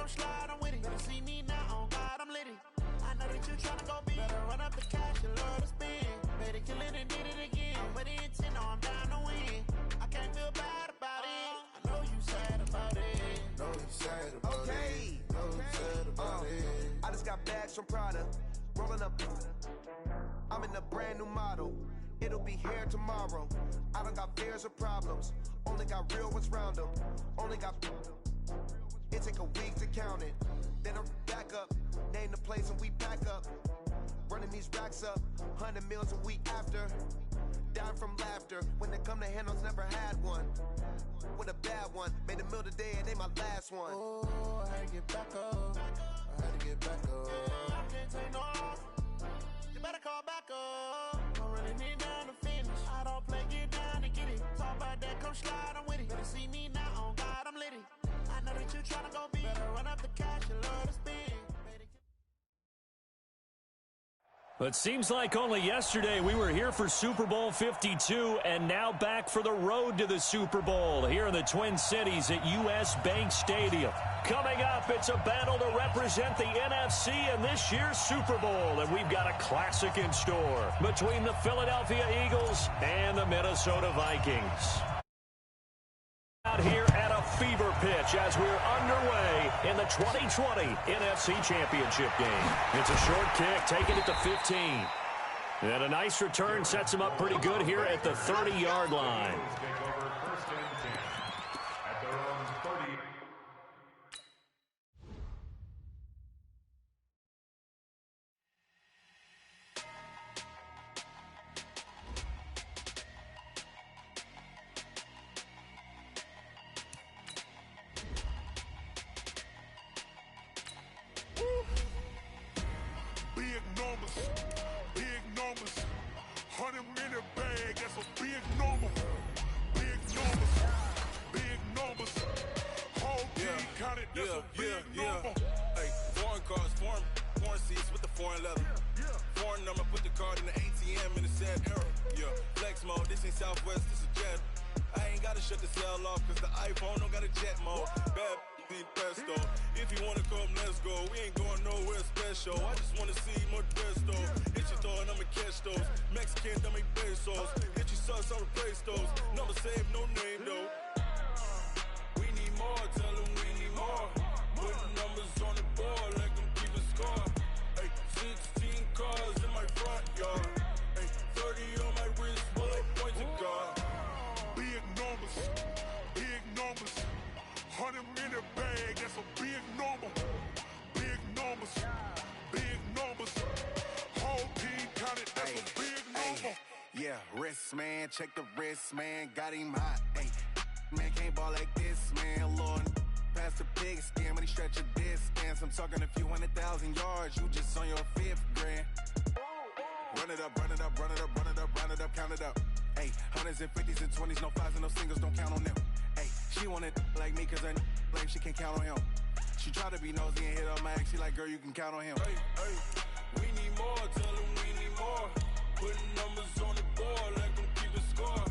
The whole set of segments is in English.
come slide, I'm with it. Better see me now, on God, I'm litty. I know that you tryna go big. Better run up the cash, you love to spend. Better kill it and did it again. But the intent, no, I'm down to win. I can't feel bad about it. I know you sad about it. Know you sad about it. Know you sad about it. I just got bags from Prada. Rolling up. I'm in a brand new model. It'll be here tomorrow. I don't got fears or problems. Only got real ones round them. Only got. It take a week to count it. Then I'm back up. Name the place and we back up. Running these racks up. 100 meals a week after. Dying from laughter. When they come to handles, never had one. With a bad one. Made a meal today and they my last one. Oh, I had to get back up. I had to get back up. I can't take no off. You better call back up. Don't really need down to finish. I don't play, get down to get it. Talk about that, come slide, I'm with it. Better see me now, on God, I'm litty. I know that you tryna go big. Better run up the cash, you love to spend. It seems like only yesterday we were here for Super Bowl 52 and now back for the road to the Super Bowl here in the Twin Cities at US Bank Stadium. Coming up, it's a battle to represent the NFC in this year's Super Bowl, and we've got a classic in store between the Philadelphia Eagles and the Minnesota Vikings. Out here at a fever pitch as we're underway in the 2020 NFC Championship game. It's a short kick, taking it to 15. And a nice return sets him up pretty good here at the 30-yard line. Big numbers, 100 minute bag, that's a big number. Big numbers, whole team counted, that's a big number. Hey, foreign cars, foreign seats with the foreign leather. Foreign number, put the card in the ATM in the sad era. Yeah, flex mode, this ain't Southwest, this is Jet. I ain't gotta shut the cell off, cause the iPhone don't got a jet mode. Bad need pesto. If you wanna come, let's go. We ain't going nowhere special. I just wanna see more pesto. Hit your door and I'ma catch those. Mexican, dummy pesos. Hit your sauce, I'll replace those. Number save, no name though. We need more, tell them we need more. Putting numbers on the board like I'm keeping score. Hey, 16 cars in my front yard. Hey, 30 on my wrist, while I point to God. Big numbers, 100 minute bag, that's a big number. Big numbers, whole team counted, that's a big number. Yeah, wrist man, check the wrist man, got him hot. Hey, man can't ball like this, man. Lord, past the pig skin, but he stretch a distance. I'm talking a few 100,000 yards, you just on your 5th grand. Run it up, run it up, run it up, run it up, round it up, count it up. Hey, hundreds and 50s and 20s, no 5s and no singles, don't count on them. Hey, she wanted like me cause her like she can't count on him. She tried to be nosy and hit up my ex, she like, girl, you can count on him. Hey, we need more, tell them we need more. Putting numbers on the board like I'm keeping score.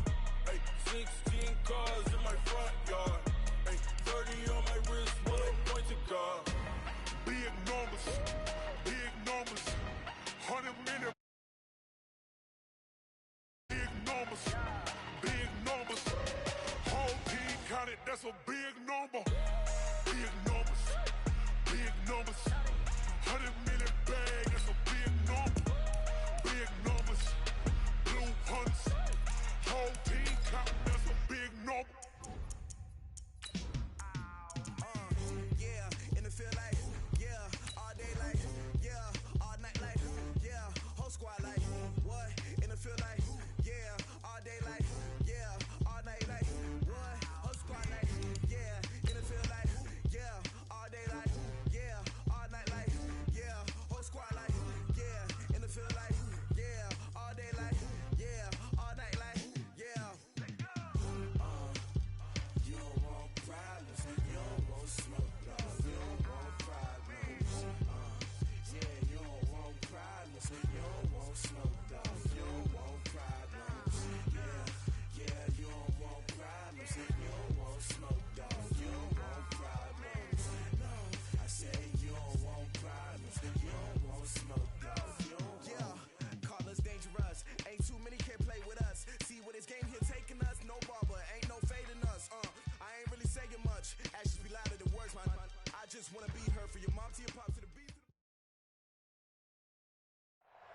Hey, 16 cars in my front yard. Hey, 30 on my wrist, while I point to God. Big numbers, 100 minute. Big numbers, whole team counted, that's a big number. Big numbers, 100 minute bag, that's a big number. Big numbers, blue hunts, whole team counted, that's a big number. Yeah, in the field like, yeah, all day like, yeah, all night like, yeah, whole squad like, what? In the field like, yeah, all day like, yeah, all night like, what? Whole squad like, yeah, in the field like, yeah, all day like, yeah, all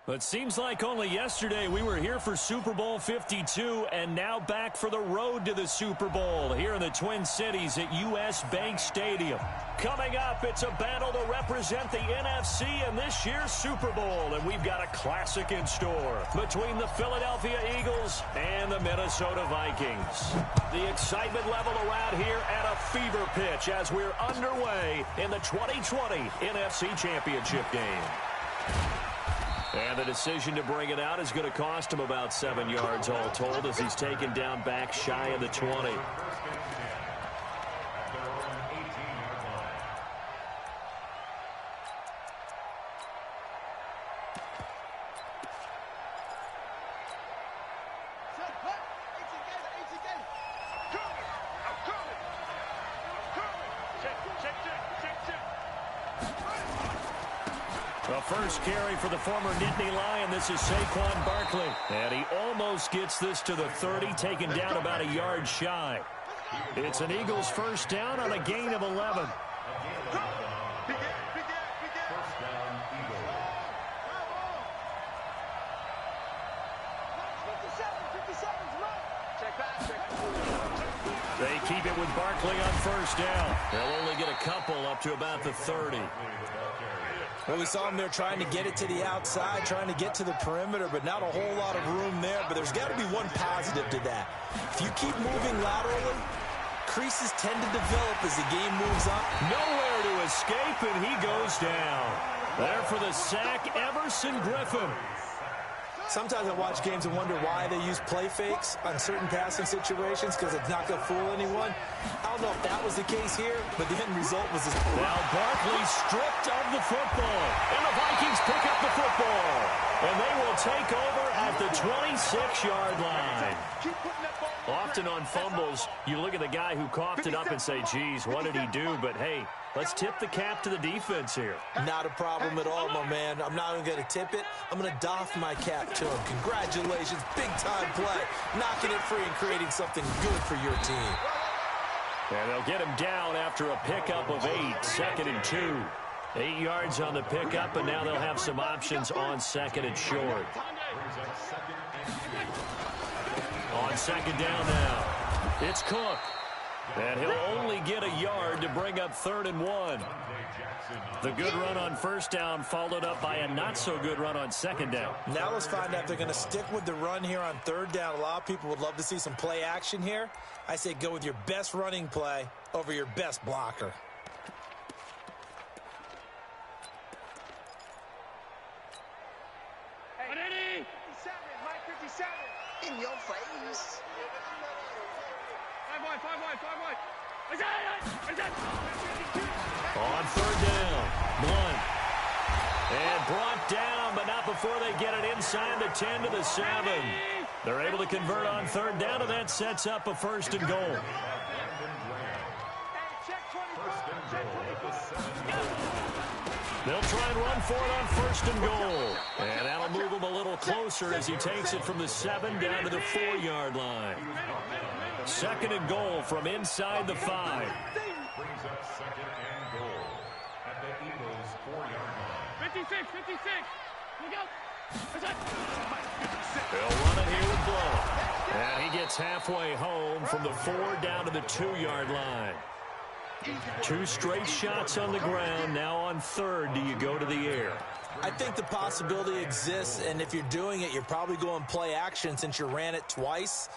It seems like only yesterday we were here for Super Bowl 52 and now back for the road to the Super Bowl here in the Twin Cities at U.S. Bank Stadium. Coming up, it's a battle to represent the NFC in this year's Super Bowl, and we've got a classic in store between the Philadelphia Eagles and the Minnesota Vikings. The excitement level around here at a fever pitch as we're underway in the 2020 NFC Championship game. And the decision to bring it out is going to cost him about 7 yards all told as he's taken down back shy of the 20. The first carry for the former Nittany Lion. This is Saquon Barkley. And he almost gets this to the 30, taken down about a yard shy. It's an Eagles first down on a gain of 11. They keep it with Barkley on first down. They'll only get a couple up to about the 30. Well, we saw him there trying to get it to the outside, trying to get to the perimeter, but not a whole lot of room there. But there's got to be one positive to that. If you keep moving laterally, creases tend to develop as the game moves on. Nowhere to escape, and he goes down. There for the sack, Everson Griffin. Sometimes I watch games and wonder why they use play fakes on certain passing situations because it's not going to fool anyone. I don't know if that was the case here, but the end result was this. Now Barkley stripped of the football, and the Vikings pick up the football. And they will take over at the 26-yard line. Often on fumbles, you look at the guy who coughed it up and say, geez, what did he do? But, hey, let's tip the cap to the defense here. Not a problem at all, my man. I'm not even going to tip it. I'm going to doff my cap to him. Congratulations, big-time play. Knocking it free and creating something good for your team. And they'll get him down after a pickup of 8, 2nd and 2. 8 yards on the pickup, and now they'll have some options on 2nd and short. On 2nd down now, it's Cook. And he'll only get a yard to bring up 3rd and 1. The good run on first down followed up by a not-so-good run on 2nd down. Now let's find out if they're going to stick with the run here on 3rd down. A lot of people would love to see some play action here. I say go with your best running play over your best blocker. Hey, 57, Mike 57. In your face. 5 wide. On 3rd down, Blunt. And brought down, but not before they get it inside the 10 to the 7. They're able to convert on 3rd down, and that sets up a 1st and goal. They'll try and run for it on 1st and goal. And that'll move him a little closer as he takes it from the 7 down to the 4-yard line. 2nd and goal from inside the 5. Brings up 2nd and goal at the Eagles' 4-yard line. 56. Look out. They'll run it here with Blunt. And he gets halfway home from the 4 down to the 2-yard line. 2 straight shots on the ground. Now on 3rd, do you go to the air? I think the possibility exists, and if you're doing it, you're probably going play action since you ran it twice.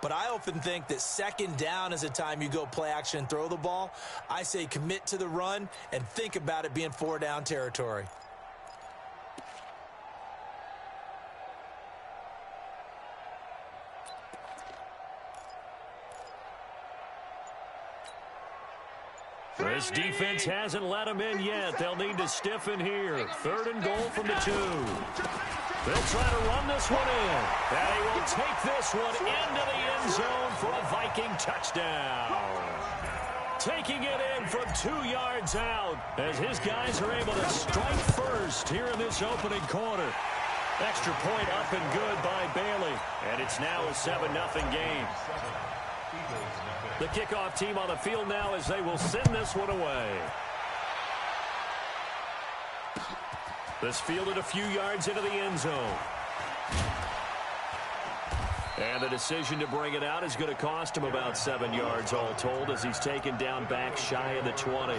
But I often think that 2nd down is a time you go play action and throw the ball. I say commit to the run and think about it being 4-down territory. This defense hasn't let them in yet. They'll need to stiffen here. 3rd and goal from the 2. They'll try to run this one in. And he will take this one into the end zone for a Viking touchdown. Taking it in from 2 yards out as his guys are able to strike first here in this opening quarter. Extra point up and good by Bailey. And it's now a 7-0 game. The kickoff team on the field now as they will send this one away. This fielded a few yards into the end zone. And the decision to bring it out is going to cost him about 7 yards all told as he's taken down back shy of the 20.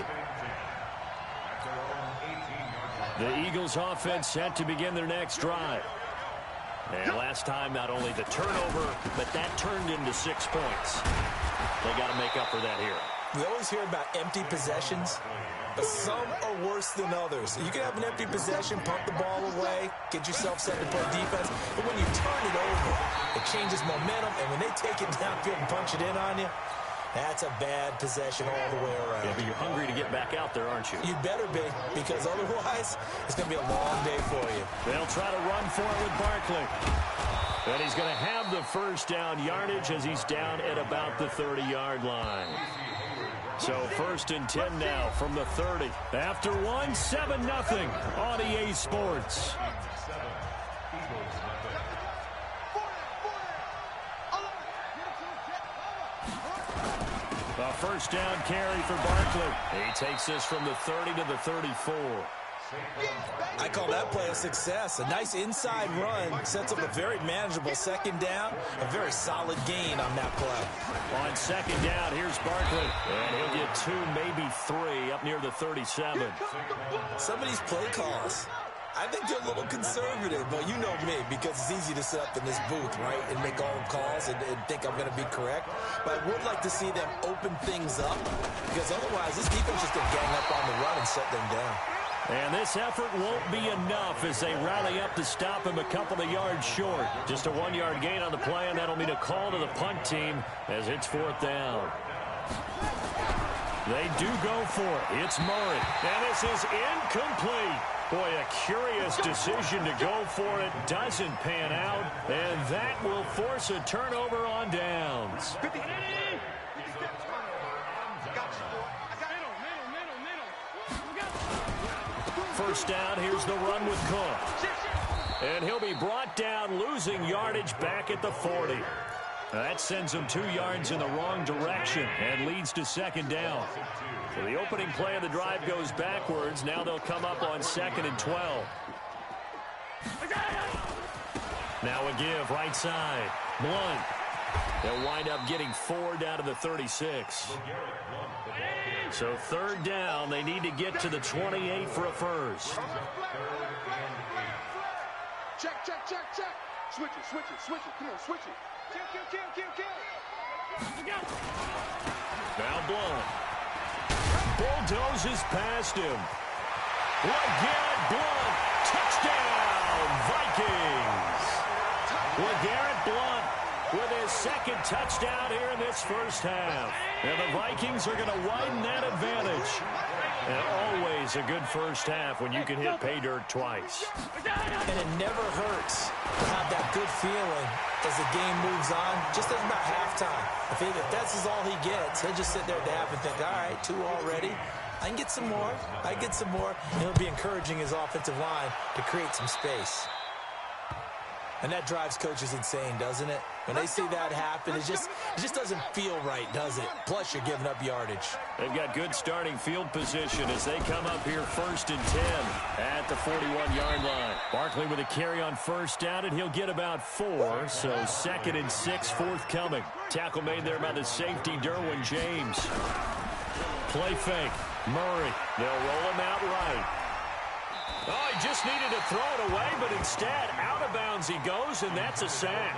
The Eagles offense set to begin their next drive. And last time, not only the turnover, but that turned into 6 points. They got to make up for that here. We always hear about empty possessions, but some are worse than others. You can have an empty possession, pump the ball away, get yourself set to play defense, but when you turn it over, it changes momentum, and when they take it downfield and punch it in on you, that's a bad possession all the way around. Yeah, but you're hungry to get back out there, aren't you? You better be, because otherwise, it's going to be a long day for you. They'll try to run for it with Barkley. And he's going to have the first down yardage as he's down at about the 30-yard line. So 1st and 10 now from the 30. After 7-0 on EA Sports. A first down carry for Barkley. He takes this from the 30 to the 34. I call that play a success. A nice inside run sets up a very manageable second down. A very solid gain on that play. On second down, here's Barkley. And he'll get 2, maybe 3 up near the 37. Some of these play calls, I think they're a little conservative, but you know me, because it's easy to sit up in this booth, right, and make all the calls and think I'm going to be correct. But I would like to see them open things up, because otherwise this defense is going to gang up on the run and shut them down. And this effort won't be enough as they rally up to stop him a couple of yards short. Just a 1-yard gain on the play, and that'll mean a call to the punt team as it's 4th down. They do go for it. It's Murray. And this is incomplete. Boy, a curious decision to go for it. Doesn't pan out. And that will force a turnover on downs. First down, here's the run with Cook. And he'll be brought down, losing yardage back at the 40. That sends him 2 yards in the wrong direction and leads to 2nd down. So the opening play of the drive goes backwards. Now they'll come up on 2nd and 12. Now a give right side. Blunt. They'll wind up getting 4 down to the 36. So 3rd down, they need to get to the 28 for a first. Check. Switch it. Come on, switch it. Kill. Now Blunt. Bulldozes past him. LeGarrette Blunt. Touchdown, Vikings. LeGarrette Blunt with his 2nd touchdown here in this first half. And the Vikings are going to widen that advantage. And always a good first half when you can hit pay dirt twice. And it never hurts to have that good feeling as the game moves on, just as about halftime. If that's all he gets, he'll just sit there at the half and think, all right, 2 already. I can get some more. And he'll be encouraging his offensive line to create some space. And that drives coaches insane, doesn't it? When they see that happen, it just doesn't feel right, does it? Plus, you're giving up yardage. They've got good starting field position as they come up here 1st and 10 at the 41-yard line. Barkley with a carry on first down, and he'll get about 4, so 2nd and 6 forthcoming. Tackle made there by the safety, Derwin James. Play fake. Murray. They'll roll him out right. Oh, he just needed to throw it away, but instead, out of bounds he goes, and that's a sack.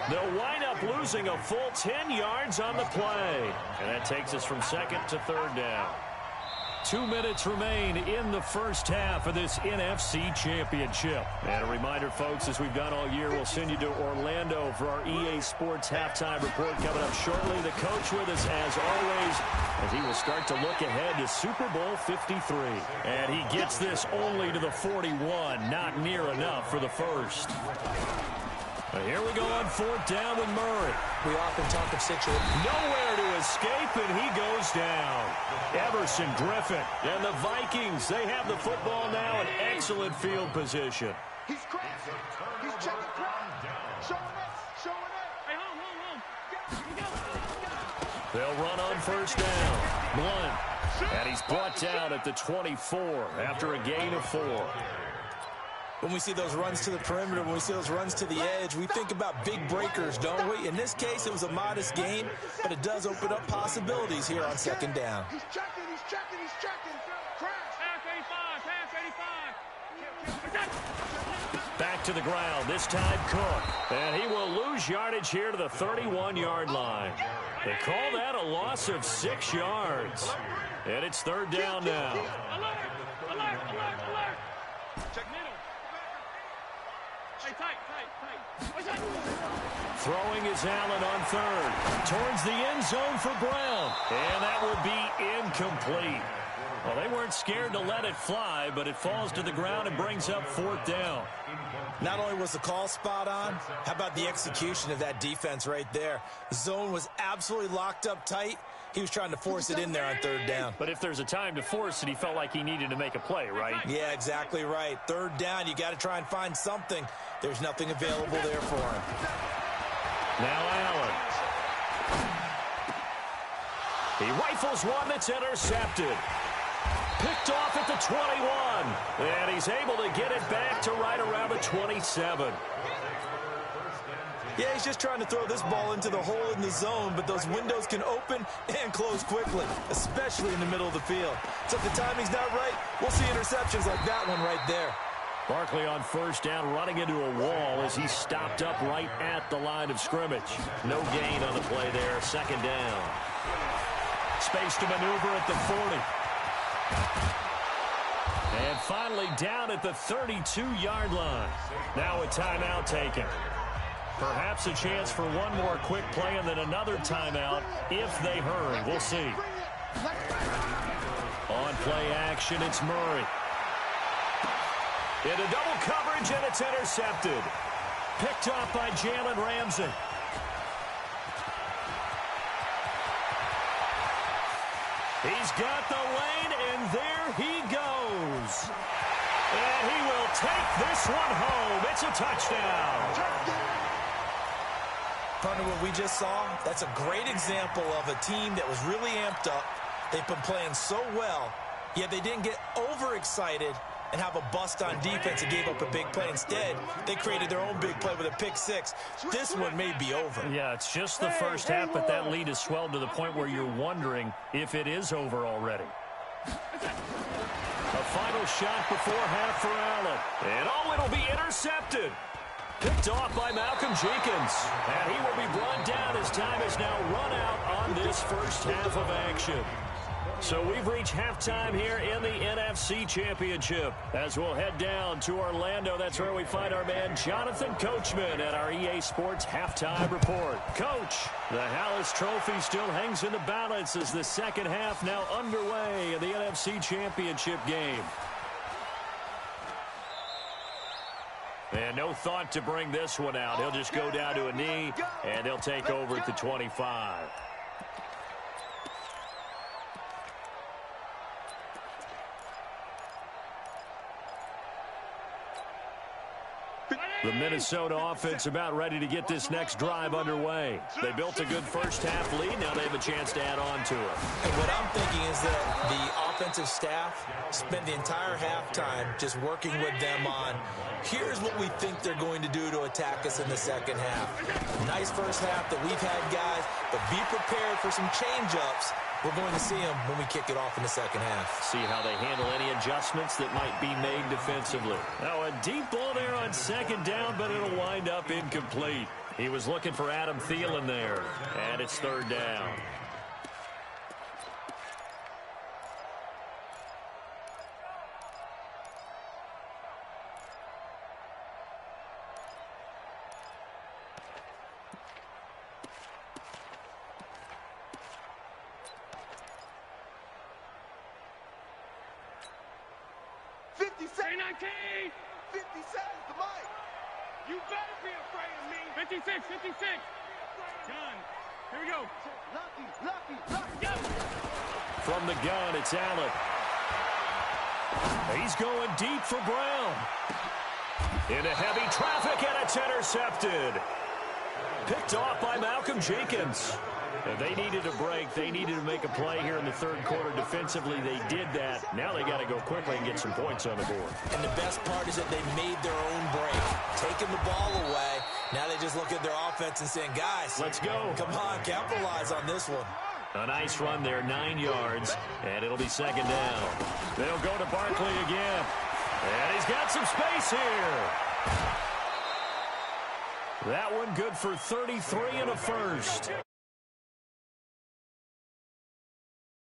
They'll wind up losing a full 10 yards on the play. And that takes us from 2nd to 3rd down. 2 minutes remain in the first half of this NFC Championship. And a reminder, folks, as we've done all year, we'll send you to Orlando for our EA Sports halftime report coming up shortly. The coach with us, as always, as he will start to look ahead to Super Bowl 53. And he gets this only to the 41, not near enough for the first. But here we go on 4th down with Murray. We often talk of situations. Nowhere to escape, and he goes down. Everson Griffin. And the Vikings, they have the football now in excellent field position. He's crazy. He's checking crowd. Showing it. Hey, home. They'll run on first down. Blunt. And he's brought down at the 24 after a gain of 4. When we see those runs to the perimeter, when we see those runs to the edge, we think about big breakers, don't we? In this case, it was a modest gain, but it does open up possibilities here on second down. He's checking. Crash. Pass 85. Back to the ground, this time Cook. And he will lose yardage here to the 31-yard line. They call that a loss of 6 yards. And it's third down now. Alert. Check middle. Hey, tight. Throwing is Allen on third. Towards the end zone for Brown. And that will be incomplete. Well, they weren't scared to let it fly, but it falls to the ground and brings up fourth down. Not only was the call spot on, how about the execution of that defense right there? The zone was absolutely locked up tight. He was trying to force it in there on third down. But if there's a time to force it, he felt like he needed to make a play, right? Yeah, exactly right. Third down, you got to try and find something. There's nothing available there for him. Now Allen. He rifles one that's intercepted. Picked off at the 21. And he's able to get it back to right around the 27. Yeah, he's just trying to throw this ball into the hole in the zone, but those windows can open and close quickly, especially in the middle of the field. So if the timing's not right, we'll see interceptions like that one right there. Barkley on first down, running into a wall as he's stopped up right at the line of scrimmage. No gain on the play there, second down. Space to maneuver at the 40. And finally down at the 32-yard line. Now a timeout taken. Perhaps a chance for one more quick play and then another timeout if they hurry. We'll see. On play action, it's Murray. Into double coverage, and it's intercepted. Picked off by Jalen Ramsey. He's got the lane, and there he goes. And he will take this one home. It's a touchdown. Partner, what we just saw, that's a great example of a team that was really amped up. They've been playing so well, yet they didn't get overexcited and have a bust on defense and gave up a big play. Instead, they created their own big play with a pick six. This one may be over. Yeah, it's just the first half, but that lead has swelled to the point where you're wondering if it is over already. A final shot before half for Allen. And it'll be intercepted. Picked off by Malcolm Jenkins. And he will be brought down as time has now run out on this first half of action. So we've reached halftime here in the NFC Championship. As we'll head down to Orlando, that's where we find our man Jonathan Coachman at our EA Sports Halftime Report. Coach, the Hallis Trophy still hangs in the balance as the second half now underway in the NFC Championship game. And no thought to bring this one out. He'll just go down to a knee, and they'll take over at the 25. The Minnesota offense about ready to get this next drive underway. They built a good first half lead. Now they have a chance to add on to it. And what I'm thinking is that the offensive staff spent the entire halftime just working with them on, here's what we think they're going to do to attack us in the second half. Nice first half that we've had, guys, but be prepared for some change-ups. We're going to see them when we kick it off in the second half. See how they handle any adjustments that might be made defensively. Now a deep ball there on second down, but it'll wind up incomplete. He was looking for Adam Thielen there, and it's third down. The mic. You better be afraid of me. 56. Gun. Here we go. Lucky. Go. From the gun, it's Allen. He's going deep for Brown. Into heavy traffic, and it's intercepted. Picked off by Malcolm Jenkins. If they needed a break, they needed to make a play here in the third quarter defensively. They did that. Now they got to go quickly and get some points on the board. And the best part is that they made their own break, taking the ball away. Now they just look at their offense and saying, guys, let's go. Come on, capitalize on this one. A nice run there, 9 yards, and it'll be second down. They'll go to Barkley again. And he's got some space here. That one good for 33 and a first.